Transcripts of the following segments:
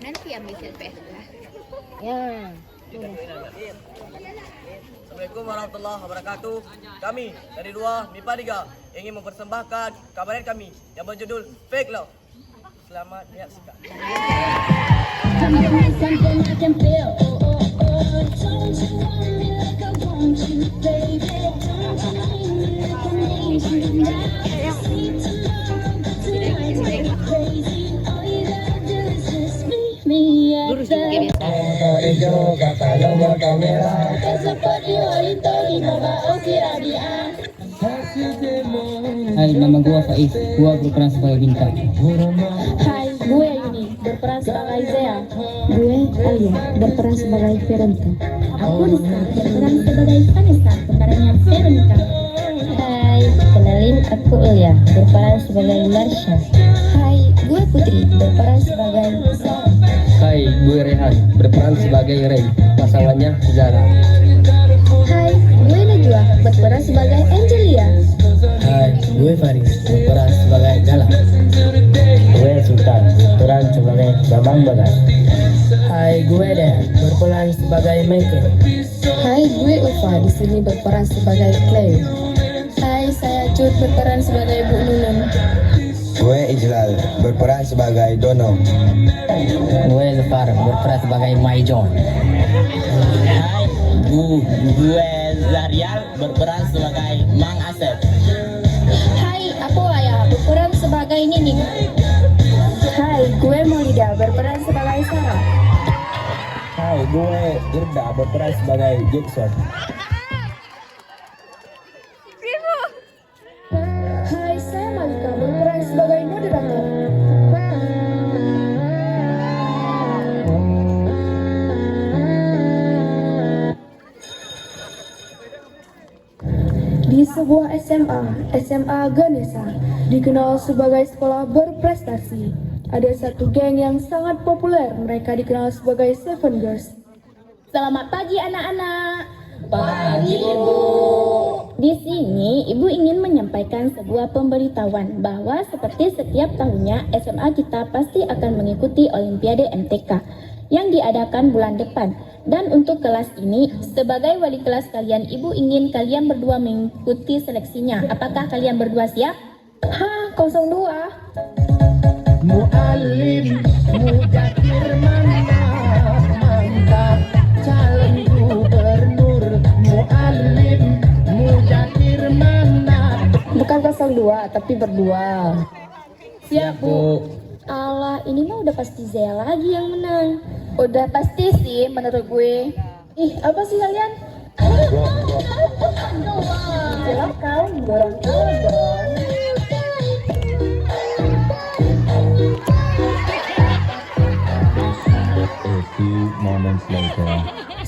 Nanti ambil selfie lah. Ya. Assalamualaikum warahmatullahi wabarakatuh. Kami dari dua MIPA 3 ingin mempersembahkan kabaret kami yang berjudul Fake Love. Selamat menyaksikan. Lurus juga biasa. Hai, nama gua Faiz. Gua berperan sebagai bintang. Hai, gue Yuni, berperan sebagai Zea. Gue Alia, berperan sebagai Veronica. Aku Rizka, berperan sebagai Vanessa, pemerannya Veronica. Hai, kenalin aku Elia, berperan sebagai Marsha. Hai, gue Putri, berperan sebagai Zara. Hai, gue Rehan. Berperan sebagai Ray. Pasangannya Zara. Hai, gue Najwa, berperan sebagai Angelia. Hai, gue Faris. Berperan sebagai Galang. Gue Sultan. Berperan sebagai Babang Bagas. Hai, gue Dan. Berperan sebagai Michael. Hai, gue Ufa, di sini berperan sebagai Clay. Hai, saya Cut, berperan sebagai Bu Nunun. Gue Ijlal, berperan sebagai Dono. Gue Zafar. Berperan sebagai Maijon. Hai, gue Zahrial. Berperan sebagai Mang Asep. Hai, aku Ayah, berperan sebagai Nining. Hai, gue Maulida, berperan sebagai Sarah. Hai, gue Irda, berperan sebagai Jackson. Hai, saya Malika, berperan sebagai moderator. Di sebuah SMA Ganesha, dikenal sebagai sekolah berprestasi. Ada satu geng yang sangat populer, mereka dikenal sebagai Seven Girls. Selamat pagi anak-anak. Pagi Ibu. Di sini Ibu ingin menyampaikan sebuah pemberitahuan bahwa seperti setiap tahunnya SMA kita pasti akan mengikuti Olimpiade MTK yang diadakan bulan depan. Dan untuk kelas ini, sebagai wali kelas kalian, Ibu ingin kalian berdua mengikuti seleksinya. Apakah kalian berdua siap? 02. Muallim Mudakir mantap, calon gubernur. Muallim Mudakir mantap. Bukan 02, tapi berdua. Siap, Bu. Allah, ini mah udah pasti Zea lagi yang menang. Udah pasti sih menurut gue. Ih, apa sih kalian? Jelas kau dorong dong.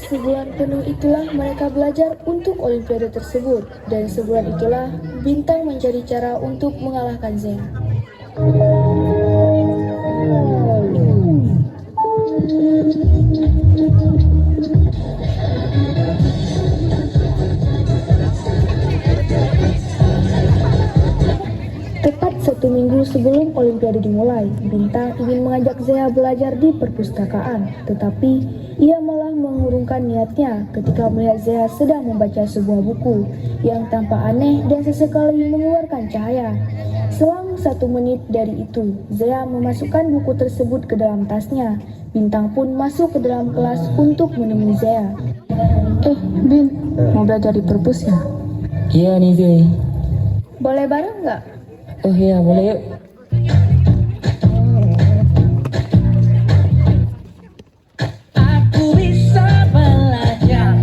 Sebulan penuh itulah mereka belajar untuk Olimpiade tersebut. Dan sebulan itulah Bintang mencari cara untuk mengalahkan Zea. Tepat 1 minggu sebelum Olimpiade dimulai, Bintang ingin mengajak Zea belajar di perpustakaan, tetapi ia malah mengurungkan niatnya ketika melihat Zea sedang membaca sebuah buku yang tampak aneh dan sesekali mengeluarkan cahaya. Selang 1 menit dari itu, Zea memasukkan buku tersebut ke dalam tasnya. Bintang pun masuk ke dalam kelas untuk menemui Zea. Bin, mau belajar di perpus ya? Iya nih, Zee. Boleh bareng nggak? Oh iya, boleh yuk. Aku bisa belajar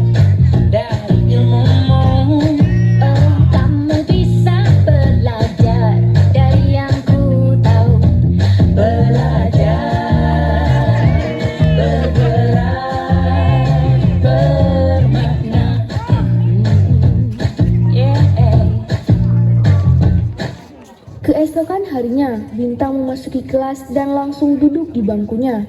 dari ilmumu. Oh, kamu bisa belajar dari yang ku tahu. Belajar, bergerak, bermakna. Keesokan harinya, Bintang memasuki kelas dan langsung duduk di bangkunya.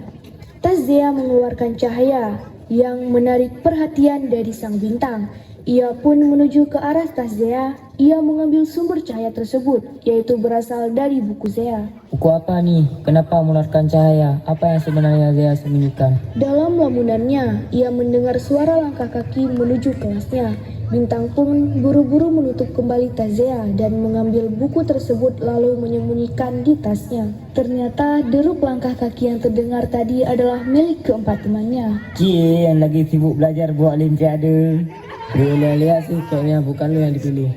Tas Zea mengeluarkan cahaya yang menarik perhatian dari sang Bintang. Ia pun menuju ke arah tas Zea. Ia mengambil sumber cahaya tersebut, yaitu berasal dari buku Zea. Buku apa nih? Kenapa mengeluarkan cahaya? Apa yang sebenarnya Zea sembunyikan? Dalam lamunannya, ia mendengar suara langkah kaki menuju kelasnya. Bintang pun buru-buru menutup kembali tas Zea dan mengambil buku tersebut lalu menyembunyikan di tasnya. Ternyata deruk langkah kaki yang terdengar tadi adalah milik keempat temannya. Cie, yang lagi sibuk belajar buat olimpiade. Gue lihat sih kayaknya bukan lu yang dipilih.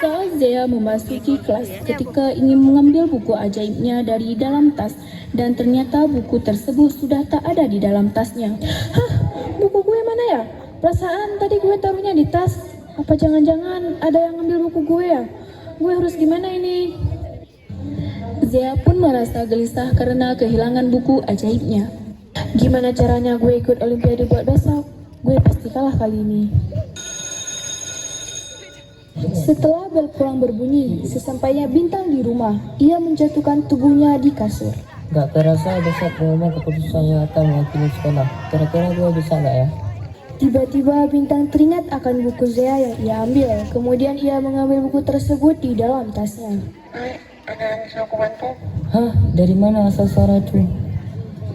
Saat Zea memasuki kelas ketika ingin mengambil buku ajaibnya dari dalam tas dan ternyata buku tersebut sudah tak ada di dalam tasnya. Hah, buku gue mana ya? Perasaan tadi gue taruhnya di tas. Apa jangan-jangan ada yang ngambil buku gue ya? Gue harus gimana ini? Zea pun merasa gelisah karena kehilangan buku ajaibnya. Gimana caranya gue ikut olimpiade buat besok? Gue pasti kalah kali ini. Setelah bel pulang berbunyi, sesampainya Bintang di rumah, ia menjatuhkan tubuhnya di kasur. Gak terasa besok pengumuman keputusan yang akan mewakili sekolah. Kira-kira gue bisa gak ya? Tiba-tiba Bintang teringat akan buku Zea yang ia ambil. Kemudian ia mengambil buku tersebut di dalam tasnya. Hah? Dari mana asal suara itu?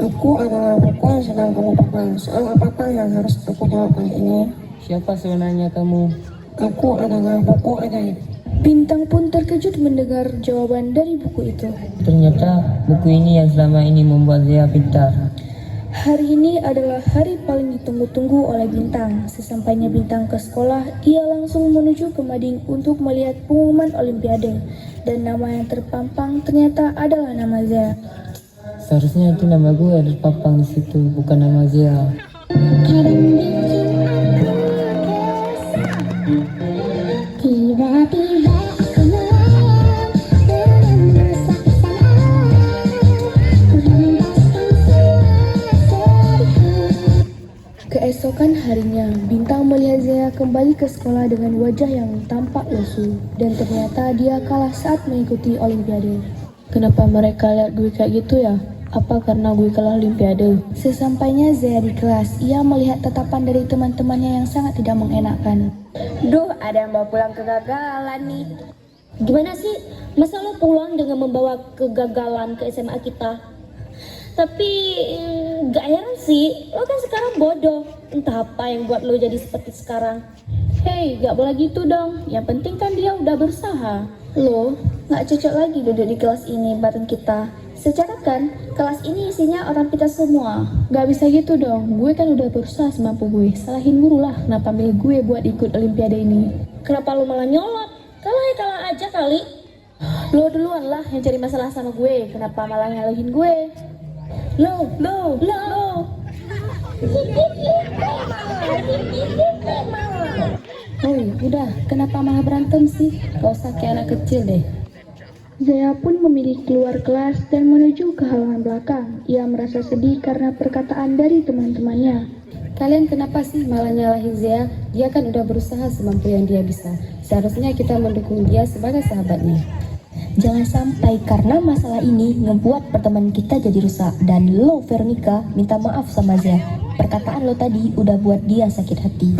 Aku adalah buku yang sedang kamu pegang. Soal apakah yang harus aku jawab kali ini? Siapa sebenarnya kamu? Aku adalah buku ajaib. Bintang pun terkejut mendengar jawaban dari buku itu. Ternyata buku ini yang selama ini membuat Zea pintar. Hari ini adalah hari paling ditunggu-tunggu oleh Bintang. Sesampainya Bintang ke sekolah, ia langsung menuju ke mading untuk melihat pengumuman olimpiade. Dan nama yang terpampang ternyata adalah nama Zea. Seharusnya itu nama gue ada terpampang di situ, bukan nama Zea. Tiba-tiba aku melayang dengan rasa kesamaan, ku hempaskan semua sedihku. Keesokan harinya, Bintang melihat Zea kembali ke sekolah dengan wajah yang tampak lesu. Dan ternyata dia kalah saat mengikuti olimpiade. Kenapa mereka lihat gue kayak gitu ya? Apa karena gue kalah olimpiade? Sesampainya Zea di kelas, ia melihat tatapan dari teman-temannya yang sangat tidak mengenakan. Duh, ada yang bawa pulang kegagalan nih. Gimana sih? Masa lo pulang dengan membawa kegagalan ke SMA kita? Tapi gak heran sih, lo kan sekarang bodoh. Entah apa yang buat lo jadi seperti sekarang. Hei, gak boleh gitu dong. Yang penting kan dia udah berusaha. Lo gak cocok lagi duduk di kelas ini bareng kita. Secara kan, kelas ini isinya orang kita semua. Gak bisa gitu dong, gue kan udah berusaha semampu gue. Salahin guru lah, kenapa milih gue buat ikut olimpiade ini. Kenapa lo malah nyolot? Kalah ya kalah aja kali. Lo duluan lah yang cari masalah sama gue, kenapa malah nyalahin gue? Lo. Hei, udah, kenapa malah berantem sih? Gak usah kayak anak kecil deh. Zea pun memilih keluar kelas dan menuju ke halaman belakang. Ia merasa sedih karena perkataan dari teman-temannya. Kalian kenapa sih malah nyalahin Zea? Dia kan udah berusaha semampu yang dia bisa. Seharusnya kita mendukung dia sebagai sahabatnya. Jangan sampai karena masalah ini ngebuat pertemanan kita jadi rusak. Dan lo, Veronica, minta maaf sama Zea. Perkataan lo tadi udah buat dia sakit hati.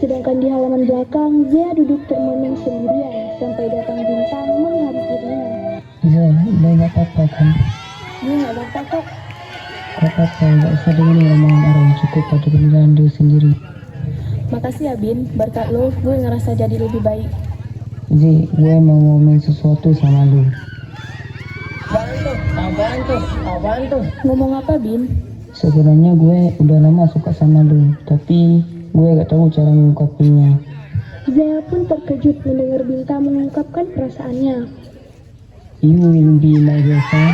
Sedangkan di halaman belakang, Zea duduk termenung sendirian sampai datang Bintang menghampirinya. Zea, udah gak apa-apa kan? Gue gak apa-apa kok. Gak apa-apa, gak usah dengerin omongan orang. Cukup pada berjalan dulu sendiri. Makasih ya Bin, berkat lo gue ngerasa jadi lebih baik. Zi, gue mau ngomongin sesuatu sama lu. Apaan tuh? Ngomong apa Bin? Sebenarnya gue udah lama suka sama lu, tapi gue gak tahu cara mengungkapinya. Zea pun terkejut mendengar Bintang mengungkapkan perasaannya. You will be my girlfriend.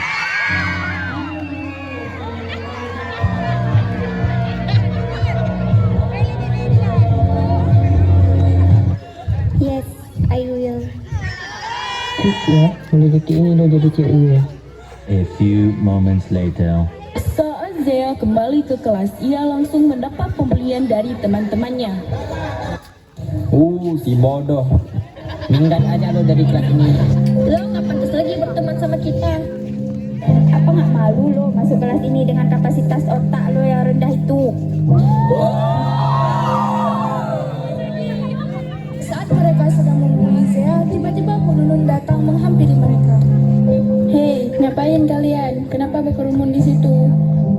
Yes, I will. Ya, mulai detik ini lo jadi cewek gue. A few moments later. Saat Zea kembali ke kelas, ia langsung mendapat pembelian dari teman-temannya. Si bodoh. Minggat aja lo dari kelas ini. Lo nggak pantas lagi berteman sama kita. Apa nggak malu lo masuk kelas ini dengan kapasitas otak lo yang rendah itu? Saat mereka sedang memulai Zea, tiba-tiba Bu Nunun datang menghampiri mereka. Hei, ngapain kalian? Kenapa berkerumun di situ?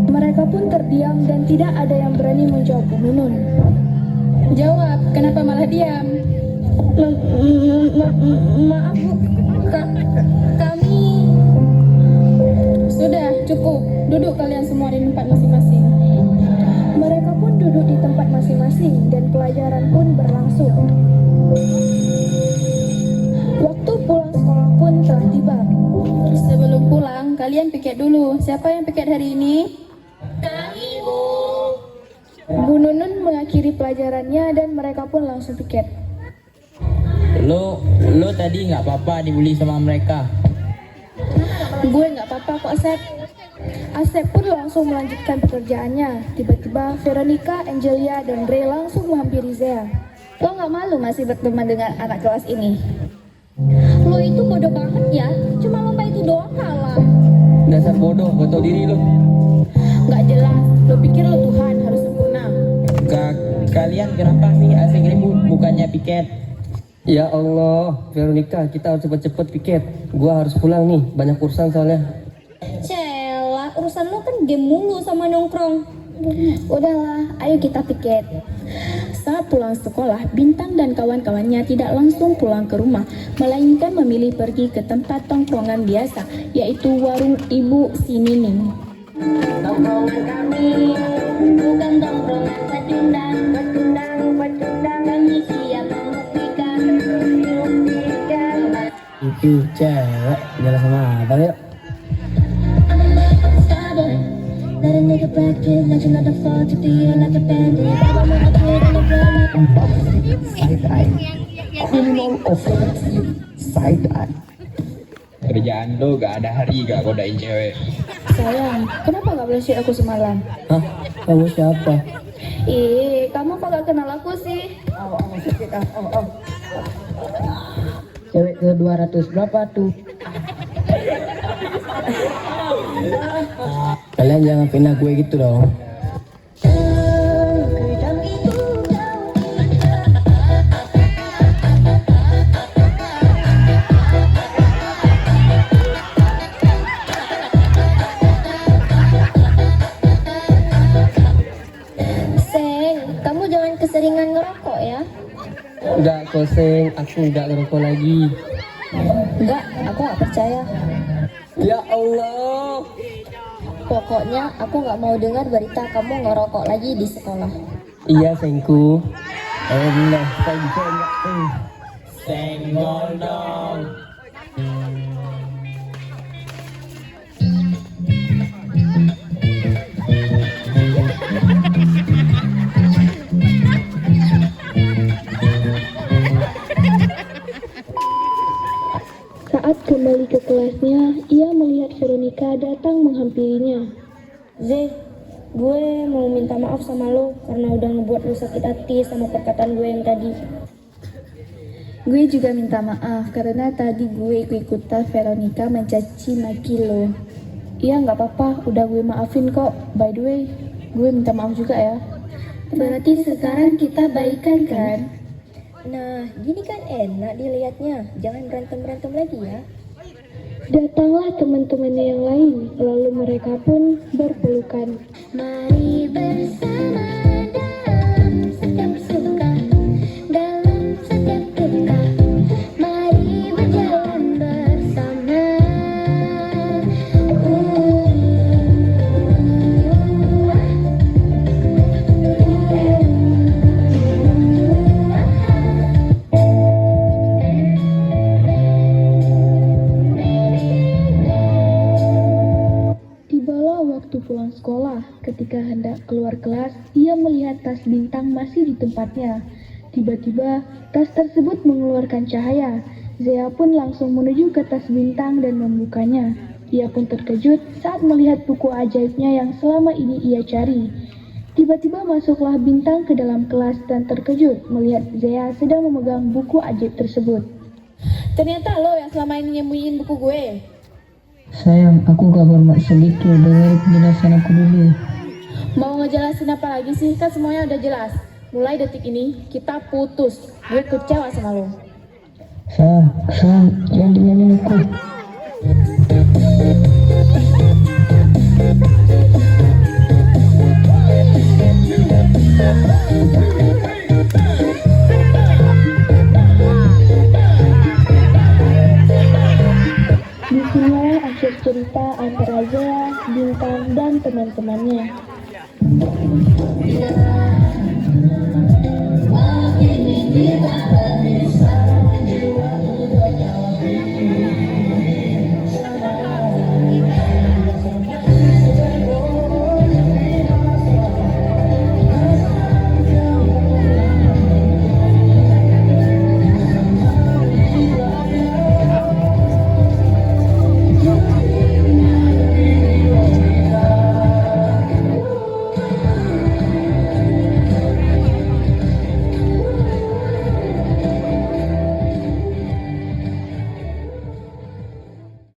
Mereka pun terdiam dan tidak ada yang berani menjawab Bu Nunun. Jawab, kenapa malah diam? Maaf Bu, kami... Sudah, cukup. Duduk kalian semua di tempat masing-masing. Mereka pun duduk di tempat masing-masing dan pelajaran pun berlangsung. Waktu pulang sekolah pun telah tiba. Sebelum pulang, kalian piket dulu. Siapa yang piket hari ini? Kami Bu. Bu Nunun mengakhiri pelajarannya dan mereka pun langsung piket. Lo tadi nggak apa-apa dibully sama mereka. Gue nggak apa-apa kok, Asep. Asep pun langsung melanjutkan pekerjaannya. Tiba-tiba Veronica, Angelia, dan Ray langsung menghampiri Zea. Lo nggak malu masih berteman dengan anak kelas ini? Lo itu bodoh banget ya, cuma lomba itu doang kalah. Dasar bodoh, gak tau diri lo. Nggak jelas, lo pikir lo Tuhan harus sempurna. Kalian kenapa sih asik ribut bukannya piket? Ya Allah, Veronica, kita harus cepet-cepet piket. Gua harus pulang nih, banyak urusan soalnya. Cela, urusan lo kan game mulu sama nongkrong. Udahlah, ayo kita piket. Saat pulang sekolah, Bintang dan kawan-kawannya tidak langsung pulang ke rumah, melainkan memilih pergi ke tempat tongkrongan biasa, yaitu warung Ibu Sinining. Tongkrongan kami bukan tongkrongan pecundang. Kami siap membuktikan. Itu cewek, jalan sama abang yuk. Let a nigga back in, let another fall to the like a bandit. Side eye. Criminal offensive. Side eye. Kerjaan lo gak ada hari gak godain cewek. Sayang, kenapa gak boleh share aku semalam? Hah? Kamu siapa? Kamu kok gak kenal aku sih? Cewek ke 200 berapa tuh? Kalian jangan fitnah gue gitu dong. Kamu jangan keseringan ngerokok ya. Enggak koseng, aku enggak ngerokok lagi. Enggak, aku gak percaya. Ya Allah. Pokoknya aku gak mau dengar berita kamu ngerokok lagi di sekolah. Iya sayangku. Benar, senggol dong. Saat kembali ke kelasnya, ia melihat Veronica datang menghampirinya. Gue mau minta maaf sama lo karena udah ngebuat lo sakit hati sama perkataan gue yang tadi. Gue juga minta maaf karena tadi gue ikut-ikutan Veronica mencaci maki lo. Iya nggak apa-apa, udah gue maafin kok. By the way, gue minta maaf juga ya. Berarti sekarang kita baikan kan? Nah, gini kan enak dilihatnya. Jangan berantem-berantem lagi ya. Datanglah teman-temannya yang lain, lalu mereka pun berpelukan. Mari bersama dalam setiap suka, dalam setiap duka. Mari berjalan bersama. Tibalah waktu pulang sekolah. Ketika hendak keluar kelas, ia melihat tas Bintang masih di tempatnya. Tiba-tiba, tas tersebut mengeluarkan cahaya. Zea pun langsung menuju ke tas Bintang dan membukanya. Ia pun terkejut saat melihat buku ajaibnya yang selama ini ia cari. Tiba-tiba masuklah Bintang ke dalam kelas dan terkejut melihat Zea sedang memegang buku ajaib tersebut. Ternyata lo yang selama ini nyembunyiin buku gue. Sayang, aku gak bermaksud gitu. Dengar penjelasan aku dulu. Mau ngejelasin apa lagi sih? Kan semuanya udah jelas. Mulai detik ini, kita putus. Gue kecewa sama lo. Sayang, jangan dimainin aku. Disinilah akhir cerita antara Zea, Bintang, dan teman-temannya. Makin kita